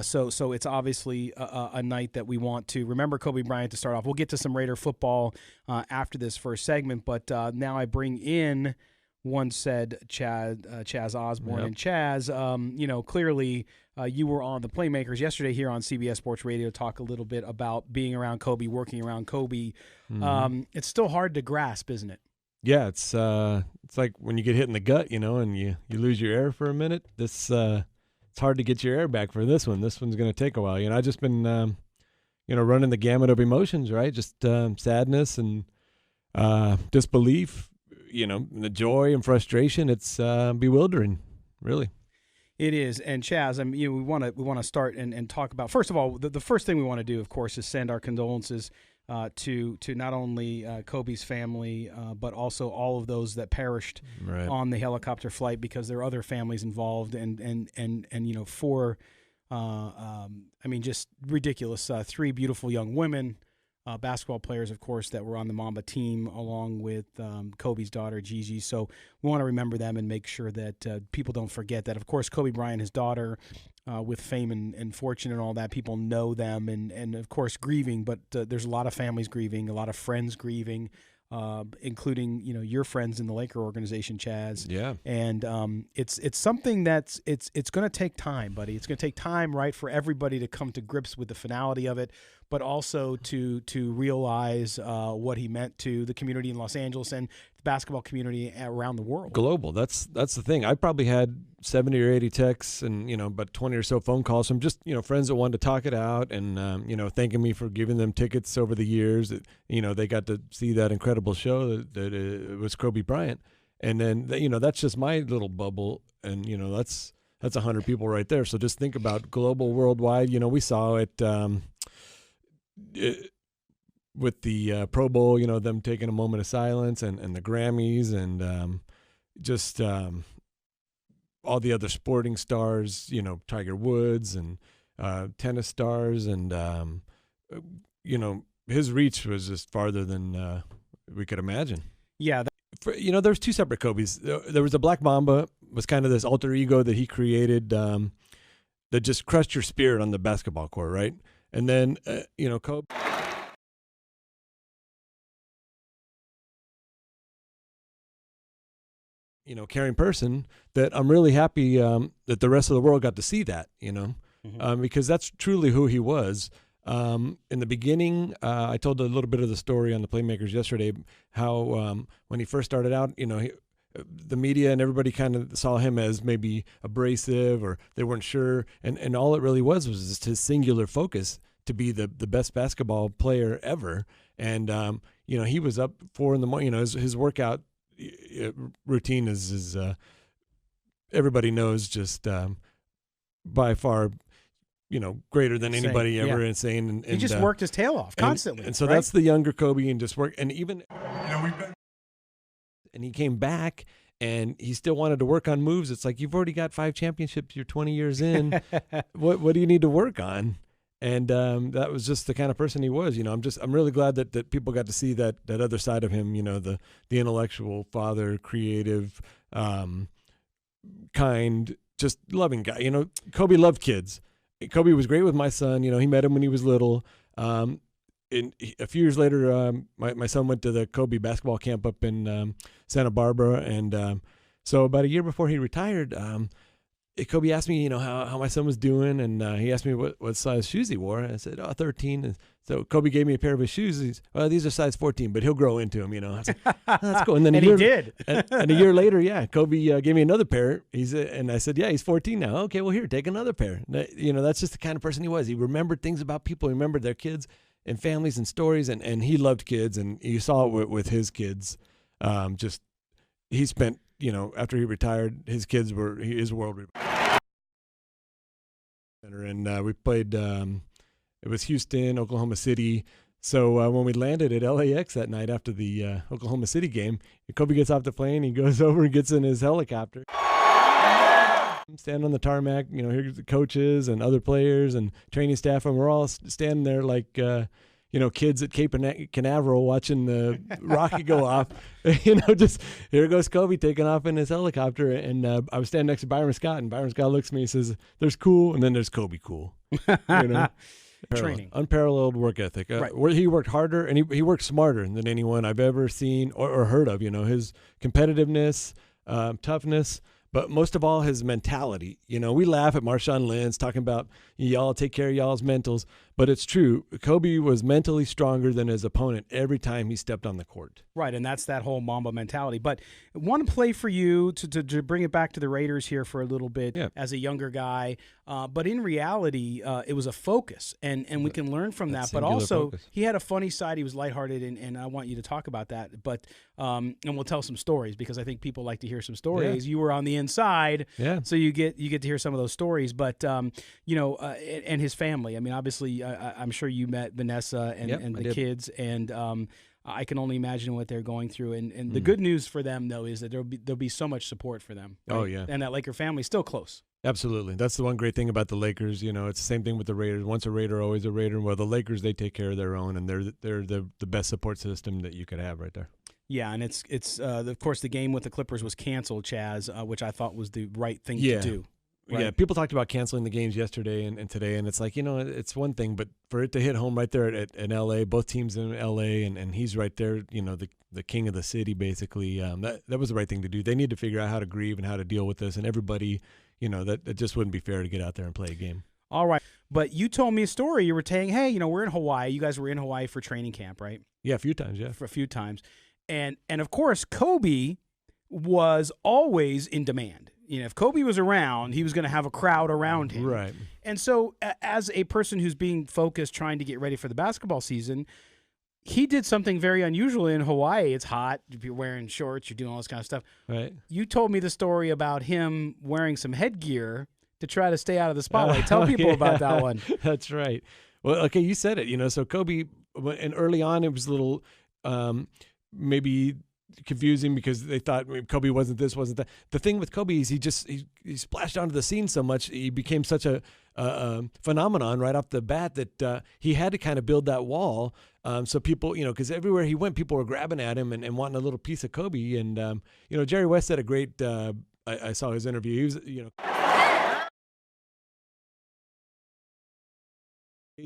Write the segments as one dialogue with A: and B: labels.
A: So it's obviously a night that we want to remember Kobe Bryant to start off. We'll get to some Raider football after this first segment, but now I bring in one said Chaz Osborne.
B: Yep.
A: And Chaz, clearly you were on the Playmakers yesterday here on CBS Sports Radio to talk a little bit about being around Kobe, working around Kobe.
B: Mm-hmm.
A: It's still hard to grasp, isn't it?
B: Yeah, it's like when you get hit in the gut, and you lose your air for a minute. It's hard to get your air back for this one. This one's going to take a while. I just been running the gamut of emotions, right? Just sadness and disbelief, the joy and frustration. It's bewildering, really.
A: It is. And Chaz, we want to start and talk about, first of all, the first thing we want to do, of course, is send our condolences to not only Kobe's family, but also all of those that perished on the helicopter flight, because there are other families involved, just ridiculous. 3 beautiful young women, basketball players, of course, that were on the Mamba team, along with Kobe's daughter, Gigi. So we want to remember them and make sure that people don't forget that. Of course, Kobe Bryant, his daughter, with fame and fortune and all that, people know them and of course, grieving. But there's a lot of families grieving, a lot of friends grieving, including your friends in the Laker organization, Chaz.
B: Yeah.
A: And it's something that's it's going to take time, buddy. It's going to take time, right, for everybody to come to grips with the finality of it, but also to realize what he meant to the community in Los Angeles and the basketball community around the world.
B: Global. That's the thing. I probably had 70 or 80 texts and about 20 or so phone calls from just friends that wanted to talk it out and thanking me for giving them tickets over the years. That they got to see that incredible show that it was Kobe Bryant, and then that's just my little bubble, and that's 100 people right there. So just think about global, worldwide. We saw it. With the Pro Bowl, them taking a moment of silence and the Grammys and just all the other sporting stars, Tiger Woods and tennis stars. And, his reach was just farther than we could imagine.
A: Yeah.
B: There's 2 separate Kobes. There was a Black Mamba, was kind of this alter ego that he created that just crushed your spirit on the basketball court, right? And then, Kobe. Caring person that I'm really happy that the rest of the world got to see that, because that's truly who he was. In the beginning, I told a little bit of the story on the Playmakers yesterday, how when he first started out, the media and everybody kind of saw him as maybe abrasive, or they weren't sure. And all it really was just his singular focus to be the best basketball player ever. And, he was up 4 a.m, his workout routine is everybody knows, just by far, greater than anybody ever. Insane. And
A: he just worked his tail off constantly.
B: And so that's the younger Kobe, and just work. And even, and he came back and he still wanted to work on moves. It's like, you've already got 5 championships. You're 20 years in. What do you need to work on? And that was just the kind of person he was. I'm really glad that people got to see that other side of him. The intellectual father, creative, kind, just loving guy. Kobe loved kids. Kobe was great with my son. He met him when he was little. A few years later, my son went to the Kobe basketball camp up in Santa Barbara, and so about a year before he retired, Kobe asked me, how my son was doing, and he asked me what size shoes he wore. And I said, 13. And so Kobe gave me a pair of his shoes. These are size 14, but he'll grow into them, I was like, that's cool. And then
A: he did.
B: and a year later, Kobe gave me another pair. And I said, he's 14 now. Okay, well, here, take another pair. That's just the kind of person he was. He remembered things about people. He remembered their kids and families and stories, and he loved kids, and you saw it with his kids. He spent, after he retired, his kids were his world. And we played, it was Houston, Oklahoma City. So when we landed at LAX that night after the Oklahoma City game, Kobe gets off the plane, he goes over and gets in his helicopter. Standing on the tarmac, here's the coaches and other players and training staff, and we're all standing there like, kids at Cape Canaveral watching the rocket go off. Just here goes Kobe taking off in his helicopter. And I was standing next to Byron Scott, and Byron Scott looks at me and says, "There's cool, and then there's Kobe cool."
A: Training,
B: unparalleled work ethic. Right. He worked harder, and he worked smarter than anyone I've ever seen or heard of. His competitiveness, toughness, but most of all, his mentality. We laugh at Marshawn Lynch talking about y'all take care of y'all's mentals, but it's true. Kobe was mentally stronger than his opponent every time he stepped on the court.
A: Right, and that's that whole Mamba mentality. But one play for you to bring it back to the Raiders here for a little bit as a younger guy. But in reality, it was a focus, and we can learn from that. But also, he had a funny side. He was lighthearted, and I want you to talk about that. But and we'll tell some stories because I think people like to hear some stories. Yeah. You were on the inside, so you get to hear some of those stories. But and his family. I mean, obviously, I'm sure you met Vanessa and the kids, and I can only imagine what they're going through. And the good news for them, though, is that there'll be so much support for them. Right?
B: Oh, yeah.
A: And that Laker family's still close.
B: Absolutely. That's the one great thing about the Lakers. It's the same thing with the Raiders. Once a Raider, always a Raider. Well, the Lakers, they take care of their own, and they're the best support system that you could have right there.
A: Yeah, and it's of course, the game with the Clippers was canceled, Chaz, which I thought was the right thing to do. Right? Yeah,
B: people talked about canceling the games yesterday and today, and it's like, it's one thing, but for it to hit home right there at L.A., both teams in L.A., and he's right there, the king of the city, basically, that was the right thing to do. They need to figure out how to grieve and how to deal with this, and everybody, that just wouldn't be fair to get out there and play a game.
A: All right, but you told me a story. You were saying, hey, we're in Hawaii. You guys were in Hawaii for training camp, right?
B: Yeah, a few times, yeah.
A: For a few times. And of course, Kobe was always in demand. If Kobe was around, he was going to have a crowd around him.
B: Right.
A: And so as a person who's being focused, trying to get ready for the basketball season, he did something very unusual in Hawaii. It's hot. You're wearing shorts. You're doing all this kind of stuff.
B: Right.
A: You told me the story about him wearing some headgear to try to stay out of the spotlight. Tell people about that one.
B: That's right. Well, okay, you said it. So Kobe, and early on, it was a little maybe confusing because they thought Kobe wasn't this, wasn't that. The thing with Kobe is he splashed onto the scene so much. He became such a phenomenon right off the bat that he had to kind of build that wall. So people, because everywhere he went, people were grabbing at him and wanting a little piece of Kobe. And, Jerry West had a great, I saw his interview. He was,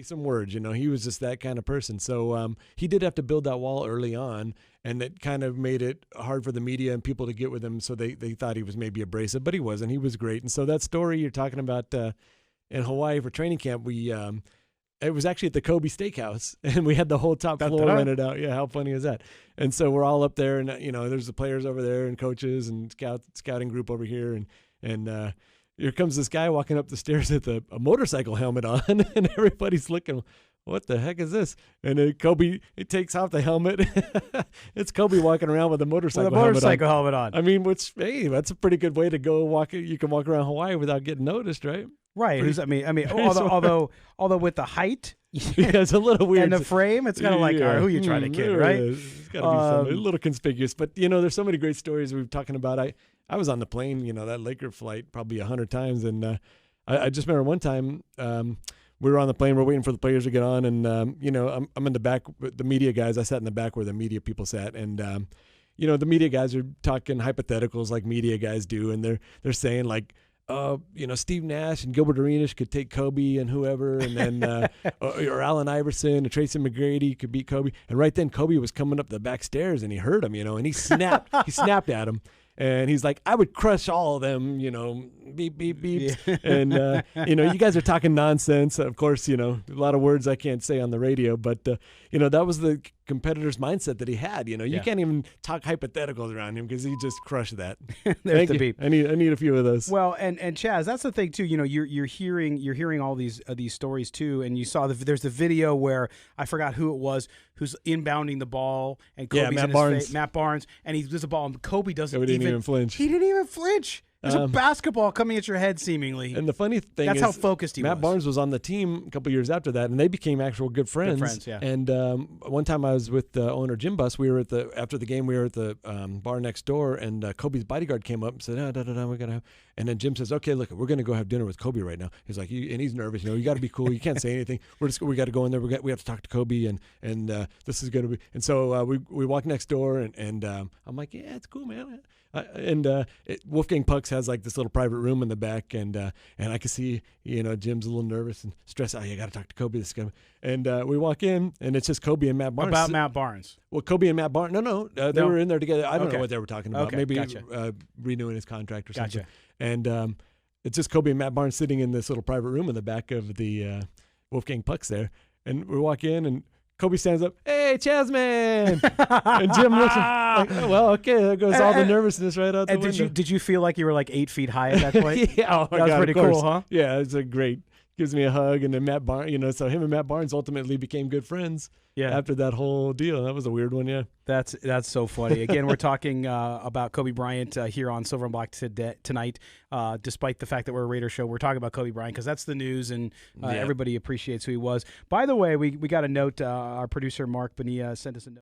B: some words, he was just that kind of person. So he did have to build that wall early on, and that kind of made it hard for the media and people to get with him. So they thought he was maybe abrasive, but he wasn't. He was great. And so that story you're talking about in Hawaii for training camp, it was actually at the Kobe Steakhouse, and we had the whole top floor rented out. Yeah, how funny is that? And so we're all up there, and there's the players over there, and coaches, and scouting group over here, and here comes this guy walking up the stairs with a motorcycle helmet on, and everybody's looking, what the heck is this? And then Kobe, he takes off the helmet. It's Kobe walking around with a motorcycle
A: helmet on.
B: I mean, that's a pretty good way to go walk. You can walk around Hawaii without getting noticed, right?
A: Right. Although with the height,
B: it's a little weird.
A: And the frame, it's kind of like, who you trying to kid, right?
B: It's got to be a little conspicuous. But, there's so many great stories we've talking about. I was on the plane, that Laker flight probably 100 times. And I just remember one time we were on the plane. We're waiting for the players to get on. And, I'm in the back with the media guys. I sat in the back where the media people sat. And, the media guys are talking hypotheticals like media guys do. And they're saying like, Steve Nash and Gilbert Arenas could take Kobe and whoever, and then or Allen Iverson and Tracy McGrady could beat Kobe. And right then Kobe was coming up the back stairs, and he heard him, and he snapped. He snapped at him. And he's like, I would crush all of them, beep, beep, beep. Yeah. And, you guys are talking nonsense. Of course, a lot of words I can't say on the radio. But, that was the competitor's mindset that he had. You can't even talk hypotheticals around him because he just crushed that.
A: There's the beep.
B: I need a few of those.
A: Well, and Chaz, that's the thing, too. You're hearing all these stories, too. And you saw there's the video where I forgot who it was who's inbounding the ball. And Kobe's
B: Matt Barnes.
A: Matt Barnes. And he does the ball, and Kobe doesn't
B: even flinch.
A: He didn't even flinch. There's a basketball coming at your head, seemingly.
B: And the funny thing
A: That's
B: is,
A: how focused he was.
B: Matt Barnes was on the team a couple years after that, and they became actual good friends.
A: Good friends, yeah.
B: And one time I was with the owner, Jim Buss. We were after the game, we were at the bar next door, and Kobe's bodyguard came up and said, we're going to have. And then Jim says, okay, look, we're going to go have dinner with Kobe right now. He's like, and he's nervous. You got to be cool. You can't say anything. We got to go in there. We have to talk to Kobe, and this is going to be. And so we walk next door, and I'm like, yeah, it's cool, man. Wolfgang Pucks has like this little private room in the back, and I can see Jim's a little nervous and stressed. Oh, you got to talk to Kobe. This guy, and we walk in, and it's just Kobe and Matt Barnes.
A: About Matt Barnes.
B: Well, Kobe and Matt Barnes. No, they were in there together. I don't know what they were talking about.
A: Okay,
B: Maybe
A: gotcha.
B: Renewing his contract or something.
A: Gotcha.
B: And it's just Kobe and Matt Barnes sitting in this little private room in the back of the Wolfgang Pucks there, and we walk in and. Kobe stands up, hey, Chaz, man. And Jim looks like, oh, well, okay, there goes all the nervousness right out the window.
A: Did you feel like you were like 8 feet high at that point?
B: Yeah,
A: that was pretty cool, huh?
B: Yeah, it's a great. Gives me a hug, and then Matt Barnes, so him and Matt Barnes ultimately became good friends.
A: Yeah.
B: After that whole deal, that was a weird one. Yeah.
A: That's so funny. Again, we're talking about Kobe Bryant here on Silver and Black tonight. Despite the fact that we're a Raider show, we're talking about Kobe Bryant because that's the news, and everybody appreciates who he was. By the way, we got a note. Our producer Mark Bonilla sent us a note.